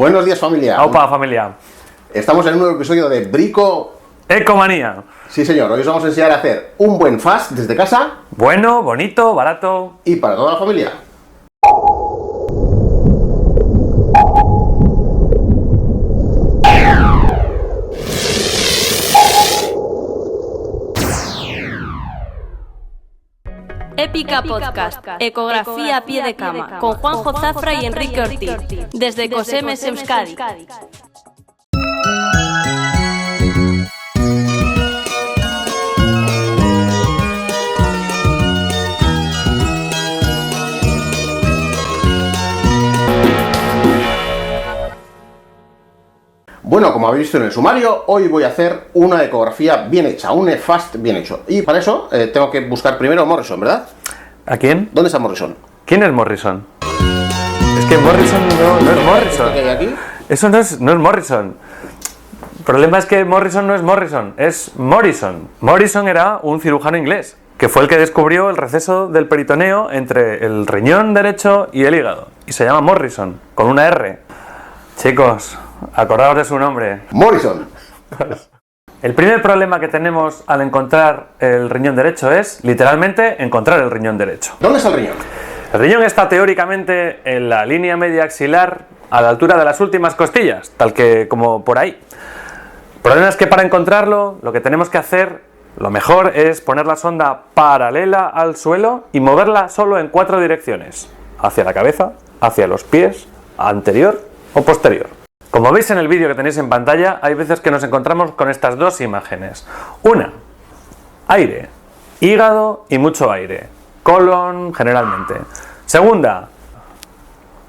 Buenos días, familia. ¡Aupa, familia! Estamos en un nuevo episodio de Brico Ecomanía. Sí, señor. Hoy os vamos a enseñar a hacer un buen fast desde casa. Bueno, bonito, barato. Y para toda la familia. Épica Podcast, Ecografía a pie de cama, con Juanjo Zafra y Enrique Ortiz, desde Cosemes, Euskadi. Bueno, como habéis visto en el sumario, hoy voy a hacer una ecografía bien hecha, un fast bien hecho. Y para eso tengo que buscar primero a Morrison, ¿verdad? ¿A quién? ¿Dónde está Morrison? ¿Quién es Morrison? Es que Morrison no es Morrison. ¿Esto que hay aquí? Eso no es Morrison. El problema es que Morrison no es Morrison, es Morrison. Morrison era un cirujano inglés, que fue el que descubrió el receso del peritoneo entre el riñón derecho y el hígado. Y se llama Morrison, con una R. Chicos, acordaos de su nombre. Morrison. El primer problema que tenemos al encontrar el riñón derecho es, literalmente, encontrar el riñón derecho. ¿Dónde está el riñón? El riñón está teóricamente en la línea media axilar, a la altura de las últimas costillas, tal que como por ahí. El problema es que para encontrarlo, lo que tenemos que hacer, lo mejor es poner la sonda paralela al suelo y moverla solo en 4 direcciones. Hacia la cabeza, hacia los pies, anterior o posterior. Como veis en el vídeo que tenéis en pantalla, hay veces que nos encontramos con estas dos imágenes. Una, aire, hígado y mucho aire. Colon, generalmente. Segunda,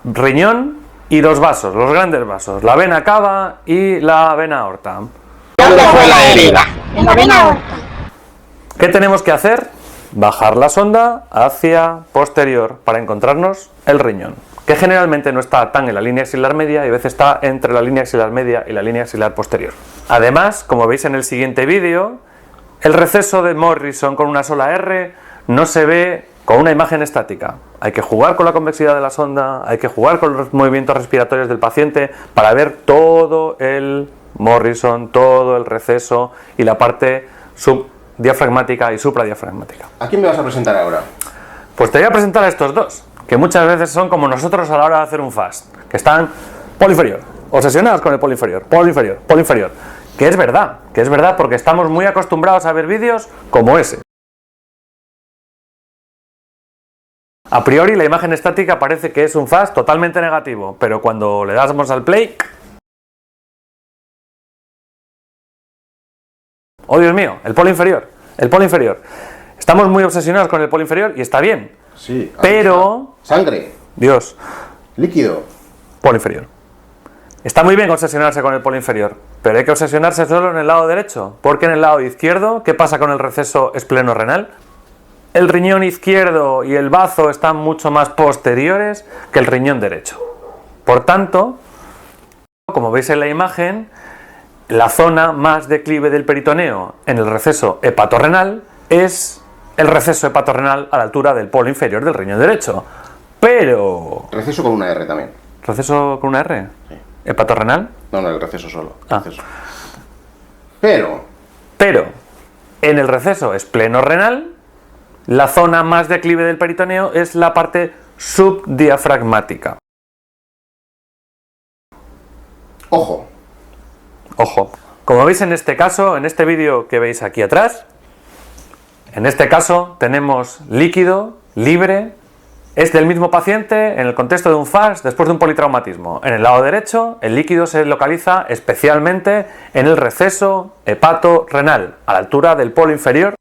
riñón y los vasos, los grandes vasos. La vena cava y la vena aorta. ¿Dónde fue la herida? En la vena aorta. ¿Qué tenemos que hacer? Bajar la sonda hacia posterior para encontrarnos el riñón, que generalmente no está tan en la línea axilar media y a veces está entre la línea axilar media y la línea axilar posterior. Además, como veis en el siguiente vídeo, el receso de Morrison con una sola R no se ve con una imagen estática. Hay que jugar con la convexidad de la sonda, hay que jugar con los movimientos respiratorios del paciente para ver todo el Morrison, todo el receso y la parte subdiafragmática y supradiafragmática. ¿A quién me vas a presentar ahora? Pues te voy a presentar a estos dos, que muchas veces son como nosotros a la hora de hacer un fast, que están polo-inferior, obsesionados con el polo-inferior, polo-inferior, polo-inferior, que es verdad porque estamos muy acostumbrados a ver vídeos como ese. A priori la imagen estática parece que es un fast totalmente negativo, pero cuando le damos al play... ¡Oh, Dios mío! El polo inferior. Estamos muy obsesionados con el polo inferior y está bien. Sí. Pero... Sangre. Dios. Líquido. Polo inferior. Está muy bien obsesionarse con el polo inferior, pero hay que obsesionarse solo en el lado derecho, porque en el lado izquierdo, ¿qué pasa con el receso espleno-renal? El riñón izquierdo y el bazo están mucho más posteriores que el riñón derecho. Por tanto, como veis en la imagen, la zona más declive del peritoneo en el receso hepatorrenal es el receso hepatorrenal a la altura del polo inferior del riñón derecho. Pero... Receso con una R también. ¿Receso con una R? Sí. ¿Hepatorrenal? No, el receso solo. Ah. Receso. Pero En el receso espleno-renal, la zona más declive del peritoneo es la parte subdiafragmática. Ojo. Como veis en este caso, en este vídeo que veis aquí atrás, en este caso tenemos líquido libre, es del mismo paciente en el contexto de un FAST después de un politraumatismo. En el lado derecho, el líquido se localiza especialmente en el receso hepatorrenal, a la altura del polo inferior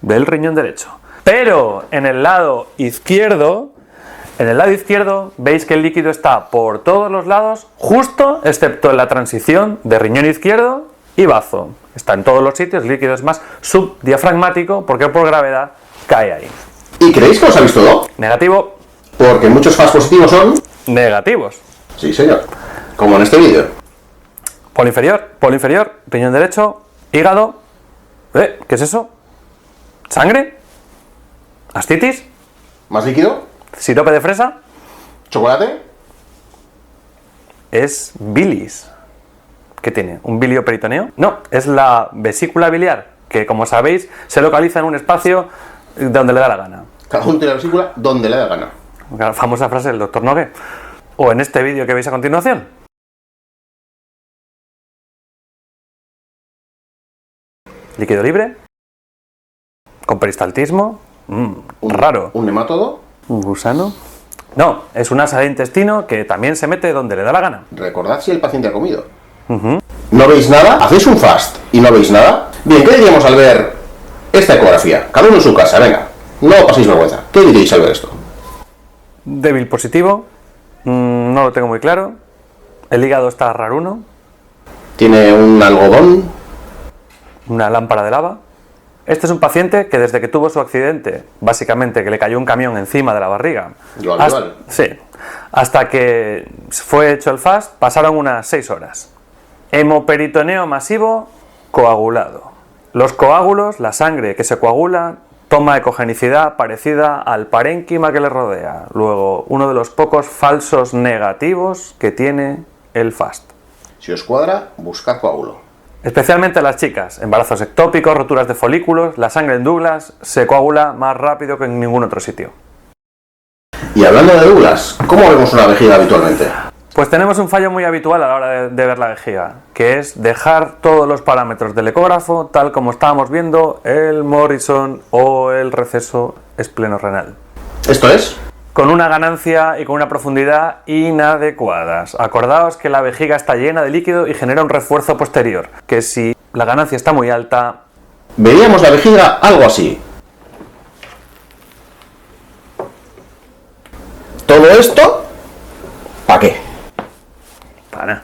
del riñón derecho. Pero en el lado izquierdo veis que el líquido está por todos los lados, justo excepto en la transición de riñón izquierdo y bazo. Está en todos los sitios, el líquido es más subdiafragmático porque por gravedad cae ahí. ¿Y creéis que os habéis todo? Negativo. Porque muchos fast positivos son... Negativos. Sí, señor. Como en este vídeo. Polo inferior, riñón derecho, hígado. ¿Qué es eso? ¿Sangre? ¿Ascitis? ¿Más líquido? ¿Sirope de fresa? ¿Chocolate? es bilis. ¿Qué tiene? ¿Un bilioperitoneo? No, es la vesícula biliar, que como sabéis se localiza en un espacio donde le da la gana. Cada uno tiene la vesícula donde le da la gana. La famosa frase del doctor Nogué. O en este vídeo que veis a continuación. Líquido libre. Con peristaltismo. Raro. ¿Un nematodo? ¿Un gusano? No, es un asa de intestino que también se mete donde le da la gana. Recordad si el paciente ha comido. ¿No veis nada? ¿Hacéis un fast y no veis nada? Bien, ¿qué diríamos al ver esta ecografía? Cada uno en su casa, venga. No paséis vergüenza. ¿Qué diréis al ver esto? Débil positivo. No lo tengo muy claro. El hígado está raruno. Tiene un algodón. Una lámpara de lava. Este es un paciente que desde que tuvo su accidente, básicamente que le cayó un camión encima de la barriga, hasta que fue hecho el FAST, pasaron unas 6 horas. Hemoperitoneo masivo coagulado. Los coágulos, la sangre que se coagula, toma ecogenicidad parecida al parénquima que le rodea. Luego, uno de los pocos falsos negativos que tiene el FAST. Si os cuadra, buscad coágulo. Especialmente las chicas, embarazos ectópicos, roturas de folículos, la sangre en Douglas se coagula más rápido que en ningún otro sitio. Y hablando de Douglas, ¿cómo vemos una vejiga habitualmente? Pues tenemos un fallo muy habitual a la hora de ver la vejiga, que es dejar todos los parámetros del ecógrafo tal como estábamos viendo el Morrison o el receso esplenorrenal. ¿Esto es? Con una ganancia y con una profundidad inadecuadas. Acordaos que la vejiga está llena de líquido y genera un refuerzo posterior, que si la ganancia está muy alta... Veríamos la vejiga algo así. ¿Todo esto? ¿Para qué? Para nada.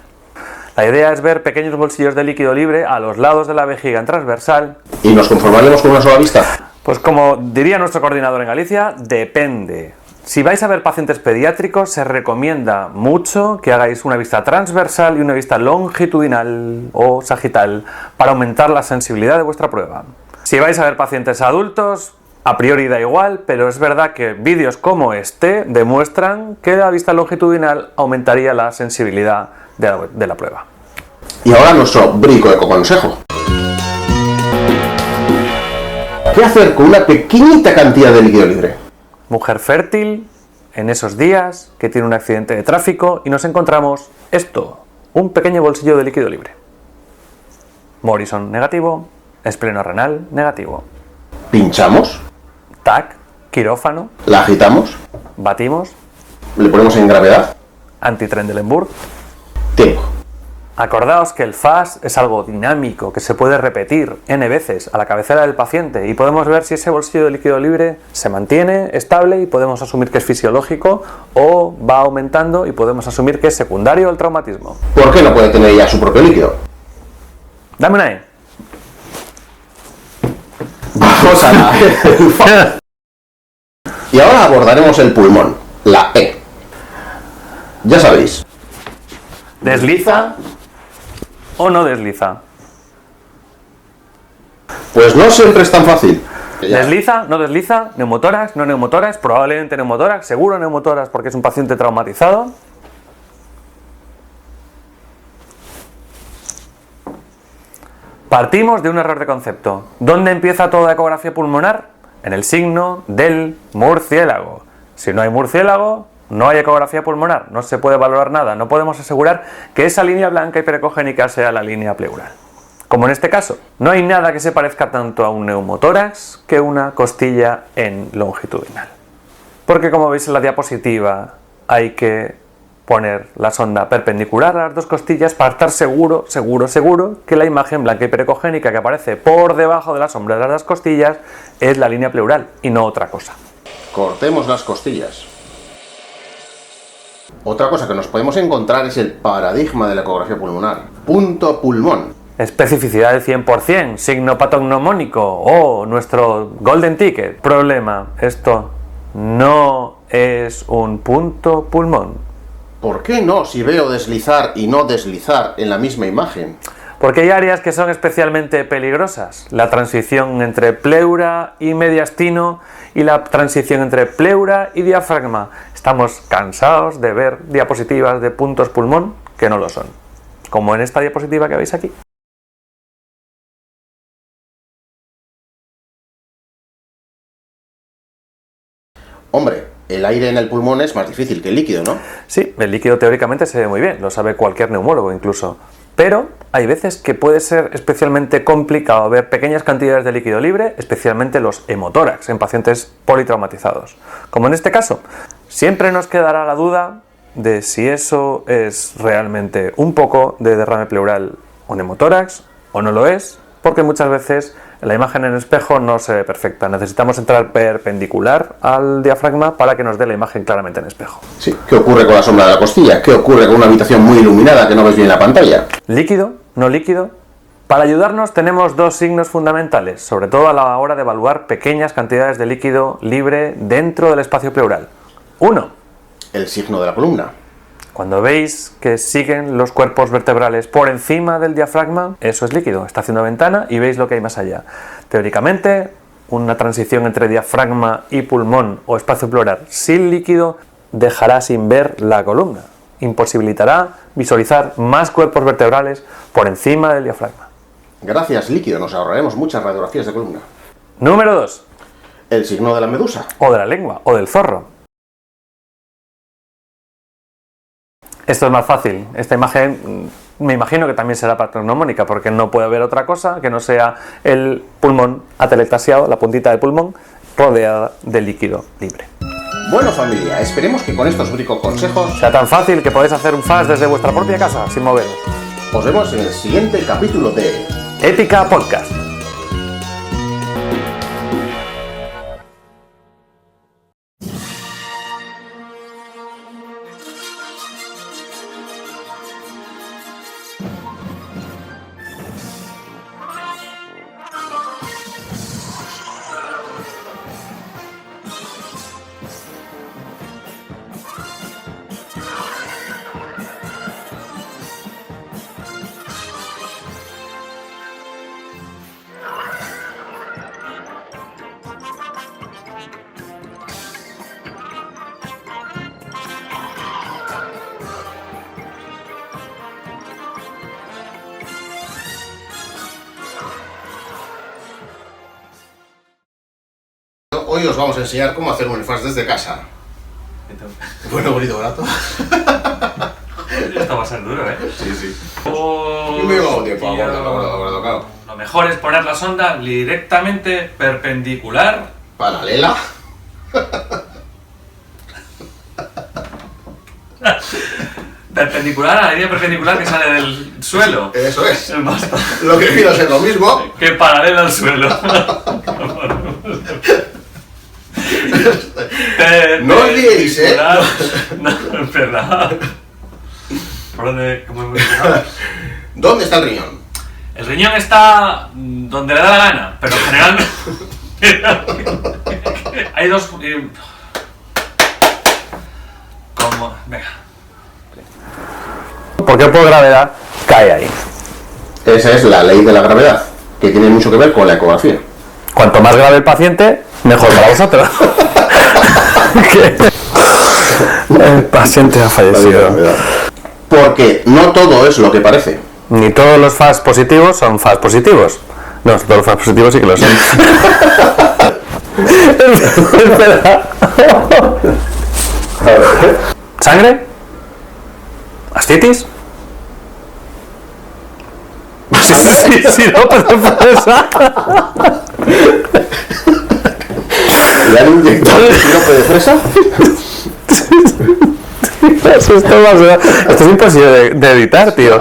La idea es ver pequeños bolsillos de líquido libre a los lados de la vejiga en transversal. ¿Y nos conformaremos con una sola vista? Pues como diría nuestro coordinador en Galicia, depende. Si vais a ver pacientes pediátricos, se recomienda mucho que hagáis una vista transversal y una vista longitudinal o sagital para aumentar la sensibilidad de vuestra prueba. Si vais a ver pacientes adultos, a priori da igual, pero es verdad que vídeos como este demuestran que la vista longitudinal aumentaría la sensibilidad de la prueba. Y ahora nuestro brico ecoconsejo. ¿Qué hacer con una pequeñita cantidad de líquido libre? Mujer fértil, en esos días que tiene un accidente de tráfico y nos encontramos esto, un pequeño bolsillo de líquido libre. Morrison negativo, esplenorrenal negativo. ¿Pinchamos? TAC, quirófano, ¿La agitamos? batimos, ¿Le ponemos en gravedad? anti-Trendelenburg. Tiempo. Acordaos que el FAST es algo dinámico que se puede repetir n veces a la cabecera del paciente y podemos ver si ese bolsillo de líquido libre se mantiene estable y podemos asumir que es fisiológico o va aumentando y podemos asumir que es secundario al traumatismo. ¿Por qué no puede tener ya su propio líquido? Dame una E. Vamos a la E. Y ahora abordaremos el pulmón, la E. Ya sabéis. ¿Desliza o no desliza? Pues no siempre es tan fácil. ¿Desliza? ¿No desliza? ¿Neumotórax? ¿No neumotórax? Probablemente neumotórax, seguro neumotórax porque es un paciente traumatizado. Partimos de un error de concepto. ¿Dónde empieza toda ecografía pulmonar? En el signo del murciélago. Si no hay murciélago, no hay ecografía pulmonar, no se puede valorar nada, no podemos asegurar que esa línea blanca hiperecogénica sea la línea pleural. Como en este caso, no hay nada que se parezca tanto a un neumotórax que una costilla en longitudinal. Porque como veis en la diapositiva, hay que poner la sonda perpendicular a las dos costillas para estar seguro que la imagen blanca hiperecogénica que aparece por debajo de la sombra de las dos costillas es la línea pleural y no otra cosa. Cortemos las costillas. Otra cosa que nos podemos encontrar es el paradigma de la ecografía pulmonar. Punto pulmón. Especificidad del 100%, signo patognomónico o nuestro golden ticket. Problema, esto no es un punto pulmón. ¿Por qué no si veo deslizar y no deslizar en la misma imagen? Porque hay áreas que son especialmente peligrosas. La transición entre pleura y mediastino y la transición entre pleura y diafragma. Estamos cansados de ver diapositivas de puntos pulmón que no lo son, como en esta diapositiva que veis aquí. Hombre, el aire en el pulmón es más difícil que el líquido, ¿no? Sí, el líquido teóricamente se ve muy bien, lo sabe cualquier neumólogo incluso. Pero hay veces que puede ser especialmente complicado ver pequeñas cantidades de líquido libre, especialmente los hemotórax en pacientes politraumatizados. Como en este caso, siempre nos quedará la duda de si eso es realmente un poco de derrame pleural o hemotórax o no lo es, porque muchas veces la imagen en espejo no se ve perfecta. Necesitamos entrar perpendicular al diafragma para que nos dé la imagen claramente en espejo. Sí. ¿Qué ocurre con la sombra de la costilla? ¿Qué ocurre con una habitación muy iluminada que no ves bien la pantalla? ¿Líquido? ¿No líquido? Para ayudarnos tenemos dos signos fundamentales, sobre todo a la hora de evaluar pequeñas cantidades de líquido libre dentro del espacio pleural. Uno, El signo de la columna. cuando veis que siguen los cuerpos vertebrales por encima del diafragma, eso es líquido, está haciendo ventana y veis lo que hay más allá. Teóricamente, una transición entre diafragma y pulmón o espacio pleural sin líquido dejará sin ver la columna, imposibilitará visualizar más cuerpos vertebrales por encima del diafragma. Gracias, líquido, nos ahorraremos muchas radiografías de columna. Número 2, El signo de la medusa. o de la lengua, o del zorro. Esto es más fácil. Esta imagen me imagino que también será patognomónica, porque no puede haber otra cosa que no sea el pulmón atelectasiado, la puntita del pulmón, rodeada de líquido libre. Bueno, familia, esperemos que con estos bricoconsejos Sea tan fácil que podéis hacer un FAS desde vuestra propia casa, sin moveros. os vemos en el siguiente capítulo de Épica Podcast. Hoy os vamos a enseñar cómo hacer un FAS desde casa. Bueno, bonito, barato. Esto va a ser duro, ¿eh? Sí, sí. Oh, Y me llevo tiempo, gordo, claro. Lo mejor es poner la sonda directamente perpendicular. Paralela. Perpendicular a la línea perpendicular que sale del suelo. Eso es. Basta. Lo que viene a ser lo mismo. Que paralela al suelo. No os liéis, ¿eh? No, espera. ¿Por dónde? ¿Cómo hemos empezado? ¿Dónde está el riñón? El riñón está donde le da la gana, pero generalmente hay dos. Como. Venga. ¿Por qué por gravedad cae ahí? Esa es la ley de la gravedad, que tiene mucho que ver con la ecografía. Cuanto más grave el paciente, mejor para vosotros. El paciente ha fallecido. Porque no todo es lo que parece. Ni todos los FAS positivos son FAS positivos. No, todos los FAS positivos sí que lo son. Espera. ¿Sangre? ¿Ascitis? Sí, no, pero ¿Le han inyectado el sirope de fresa? Esto es imposible de editar, tío.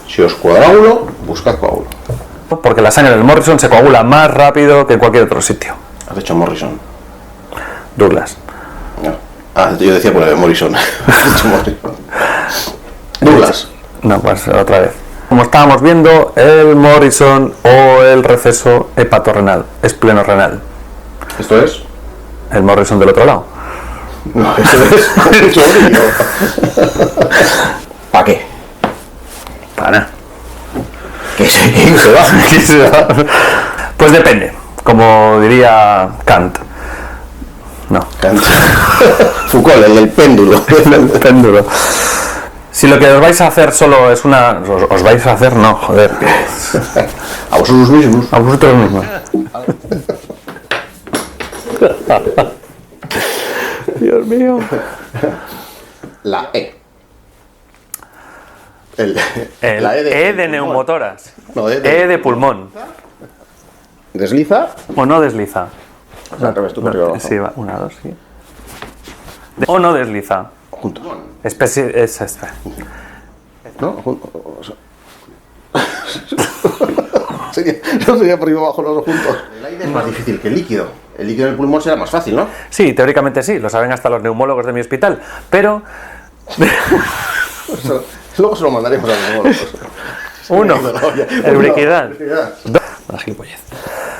Si os coagulo, buscad coágulo. Porque la sangre del Morrison se coagula más rápido que en cualquier otro sitio. Has dicho Morrison. Douglas. No. Ah, yo decía por el de Morrison. Has dicho Morrison. Douglas. No, pues otra vez. Como estábamos viendo, el Morrison o el receso hepatorrenal, esplenorrenal. ¿Esto es? El Morrison del otro lado. No, eso es. ¿Para qué? Para nada. Que se va. Pues depende, como diría Kant. No. Foucault, el del péndulo. El péndulo. Si lo que os vais a hacer solo es una... Os vais a hacer, no, joder. A vosotros mismos. A vosotros mismos. Dios mío. La E. La E de neumotoras. No, E de pulmón. Desliza. O no desliza. O sea, al revés, tú por arriba abajo. Sí, va. 1, 2, sí. O no desliza. Juntos. Es esta. ¿No? No sería por arriba abajo los dos juntos. El aire es más difícil que el líquido. El líquido del pulmón será más fácil, ¿no? Sí, teóricamente sí, lo saben hasta los neumólogos de mi hospital, pero... Luego se lo mandaremos a los neumólogos. 1, el briquidad. 2, la gilipollez.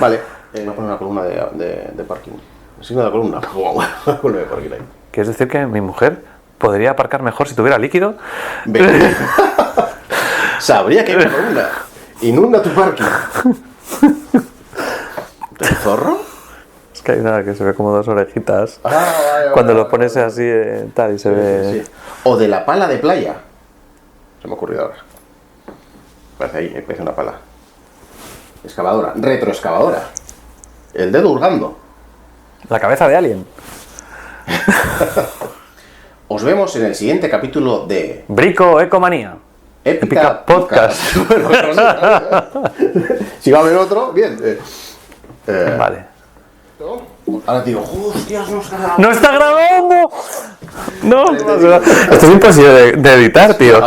Vale, voy a poner una columna de parking. El signo de la columna. Una columna de parking ahí. ¿Quieres decir que mi mujer podría aparcar mejor si tuviera líquido? Venga. Sabría que hay una columna. Inunda tu parking. ¿El zorro? Es que hay nada que se ve como 2 orejitas. Vale, Cuando lo pones así, tal, y se ve... Sí. O de la pala de playa. Se me ha ocurrido ahora. Parece ahí, parece una pala. Excavadora, retroexcavadora. El dedo hurgando. La cabeza de alguien. Os vemos en el siguiente capítulo de Brico Ecomanía. Épica Podcast. Bueno, si va a haber otro, bien. Vale. Ahora digo, hostias, no está grabando. ¡No está grabando! No, esto es imposible de editar, tío.